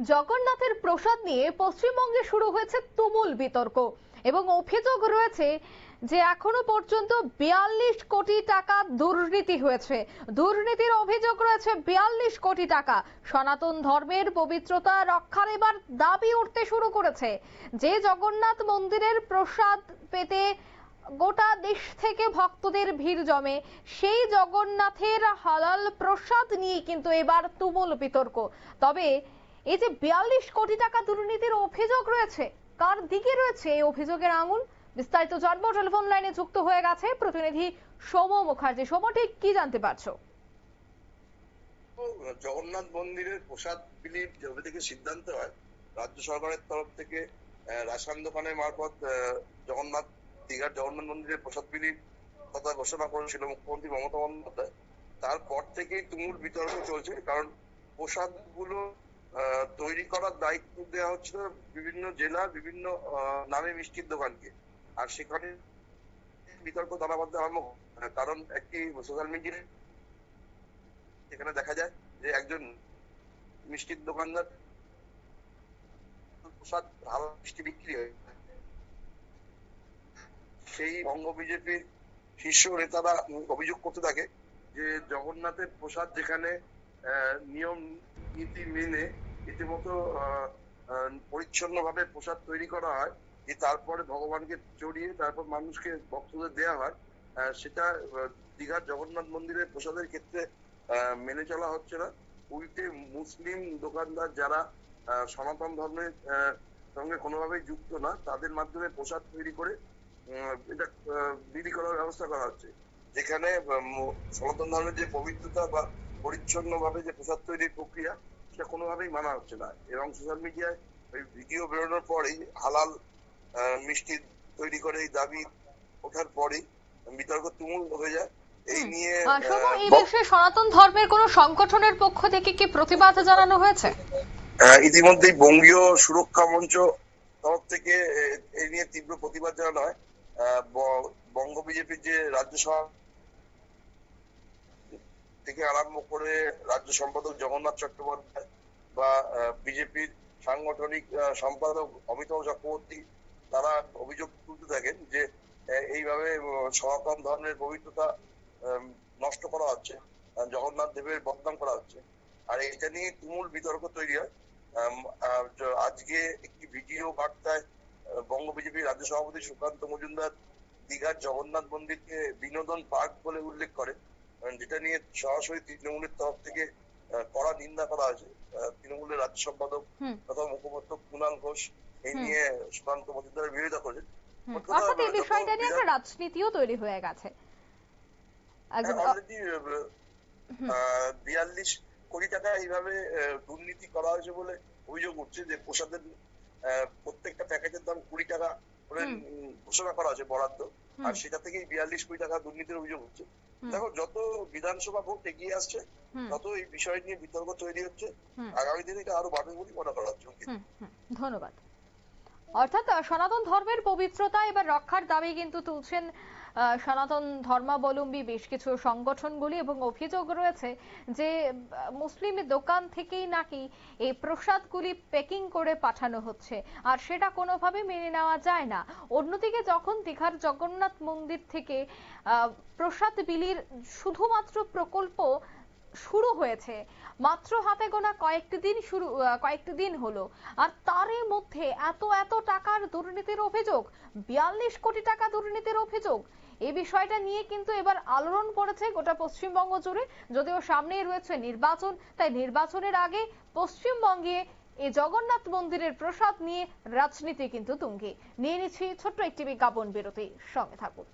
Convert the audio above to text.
জগন্নাথের প্রসাদ নিয়ে পশ্চিমবঙ্গে শুরু হয়েছে তুমুল বিতর্ক এবং অভিযোগ রয়েছে যে এখনো পর্যন্ত 42 কোটি টাকা দুর্নীতি হয়েছে। দুর্নীতির অভিযোগ রয়েছে 42 কোটি টাকা। সনাতন ধর্মের পবিত্রতা রক্ষার এবার দাবি উঠতে শুরু করেছে। যে জগন্নাথ মন্দিরের প্রসাদ পেতে গোটা দেশ থেকে ভক্তদের ভিড় জমে, সেই জগন্নাথের হালাল প্রসাদ নিয়ে কিন্তু এবার তুমুল বিতর্ক। তবে এই যে 42 কোটি টাকা দুর্নীতির অভিযোগ রয়েছে, কার দিকে রয়েছে এই অভিযোগের আঙুল? বিস্তারিত জানবো, টেলিফোন লাইনে যুক্ত হয়ে গেছে প্রতিনিধি সৌম মুখার্জি। সৌম, ঠিক কি জানতে পারছো? জগন্নাথ মন্দিরের প্রসাদ বিলির যবে থেকে সিদ্ধান্ত হয় রাজ্য সরকারের তরফ থেকে, রেশন দোকানের মারফত দীঘার জগন্নাথ মন্দিরের প্রসাদ বিলির কথা ঘোষণা করেছিল মুখ্যমন্ত্রী মমতা বন্দ্যোপাধ্যায়, তারপর থেকেই তুমুল বিতর্ক চলছে। কারণ প্রসাদ গুলো তৈরি করার দায়িত্ব দেওয়া হচ্ছিল বিভিন্ন জেলা বিভিন্ন নামে মিষ্টির দোকানকে, আর সেখানে বিতর্ক দানা বাঁধতে আরম্ভ। কারণ একটি সোশ্যাল মিডিয়ায় এখানে দেখা যায় যে একজন মিষ্টির দোকানদার প্রসাদ ভালো মিষ্টি বিক্রি হয়, সেই বঙ্গ বিজেপির শীর্ষ নেতারা অভিযোগ করতে থাকে যে জগন্নাথের প্রসাদ যেখানে নিয়ম নীতি মেনে রীতিমতো পরিচ্ছন্ন ভাবে প্রসাদ তৈরি করা হয়, যে তারপরে ভগবানকে চড়িয়ে তারপর মানুষকে ভক্তদের দেওয়া হয়, সেটা দীঘার জগন্নাথ মন্দিরের প্রসাদের ক্ষেত্রে মেনে চলা হচ্ছে না। উল্টে মুসলিম দোকানদার যারা সনাতন ধর্মের সঙ্গে কোনোভাবেই যুক্ত না, তাদের মাধ্যমে প্রসাদ তৈরি করে এটা বিলি করার ব্যবস্থা করা হচ্ছে, যেখানে সনাতন ধর্মের যে পবিত্রতা বা পরিচ্ছন্ন ভাবে যে প্রসাদ তৈরির প্রক্রিয়া সেটা কোনোভাবেই মানা হচ্ছে না। এবং সোশ্যাল মিডিয়ায় ওই ভিডিও বেরোনোর পরেই হালাল মিষ্টি তৈরি করে এই দাবি ওঠার পরেই বিতর্ক তুমুল হয়ে যায়। এই নিয়ে এই বিষয়ে সনাতন ধর্মের কোন সংগঠনের পক্ষ থেকে কি প্রতিবাদ জানানো হয়েছে? ইতিমধ্যেই বঙ্গীয় সুরক্ষা মঞ্চ তরফ থেকে এই নিয়ে তীব্র প্রতিবাদ জানানো হয়। বঙ্গ বিজেপির যে রাজ্য সভা থেকে আরম্ভ করে রাজ্য সম্পাদক জগন্নাথ চট্টোপাধ্যায় বা বিজেপির সাংগঠনিক সম্পাদক অমিতাভ চক্রবর্তী, তারা অভিযোগ তুলতে থাকেন যে এইভাবে সনাতন ধর্মের পবিত্রতা নষ্ট করা হচ্ছে, জগন্নাথ দেবের বদনাম করা হচ্ছে, আর এটা নিয়ে তুমুল বিতর্ক তৈরি হয়। আজকে একটি ভিডিও বার্তায় বঙ্গ বিজেপির রাজ্য সভাপতি সুকান্ত মজুমদার দীঘার জগন্নাথ মন্দিরকে বিনোদন পার্ক বলে উল্লেখ করে, যেটা নিয়ে সরাসরি তৃণমূলের তরফ থেকে কড়া নিন্দা করা হয়েছে। তৃণমূলের রাজ্য সম্পাদক তথা মুখপাত্র কুণাল ঘোষ এই নিয়ে সুকান্ত মজুমদারের বিরোধিতা করেছেন। অর্থাৎ এই বিষয়টা নিয়ে একটা রাজনীতিও তৈরি হয়ে গেছে। অলরেডি 42 কোটি টাকা এইভাবে দুর্নীতি করা হয়েছে বলে অভিযোগ উঠছে, যে প্রসাদের প্রত্যেকটা প্যাকেজের দাম 20 টাকা করে ঘোষণা করা হয়েছে বরাদ্দ, আর সেটা থেকেই 42 কোটি টাকা দুর্নীতির অভিযোগ হচ্ছে। দেখো, যত বিধানসভা ভোট এগিয়ে আসছে তত এই বিষয় নিয়ে বিতর্ক তৈরি হচ্ছে। আগামী দিনে এটা আরো বাড়বে বলে মনে করা হচ্ছে। ধন্যবাদ। অর্থাৎ সনাতন ধর্মের পবিত্রতা এবার রক্ষার দাবি কিন্তু তুলছেন সনাতন ধর্মাবলম্বী বেশ কিছু সংগঠনগুলি, এবং অভিযোগ রয়েছে যে মুসলিম দোকান থেকেই নাকি এই প্রসাদগুলি প্যাকিং করে পাঠানো হচ্ছে, আর সেটা কোনোভাবে মেনে নেওয়া যায় না। অন্যদিকে যখন দীঘার জগন্নাথ মন্দির থেকে প্রসাদ বিলির শুধুমাত্র প্রকল্প শুরু হয়েছে, মাত্র হাতে গোনা কয়েকটি দিন হলো, আর তারই মধ্যে এত টাকার দুর্নীতির অভিযোগ, 42 কোটি টাকা দুর্নীতির অভিযোগ। এই বিষয়টা নিয়ে কিন্তু এবার আলোড়ন পড়েছে গোটা পশ্চিমবঙ্গ জুড়ে। যদিও সামনেই রয়েছে নির্বাচন, তাই নির্বাচনের আগে পশ্চিমবঙ্গে এই জগন্নাথ মন্দিরের প্রসাদ নিয়ে রাজনীতি কিন্তু তুঙ্গে। নিয়ে নিচ্ছি ছোট্ট একটি বিজ্ঞাপন বিরতি, সঙ্গে থাকুন।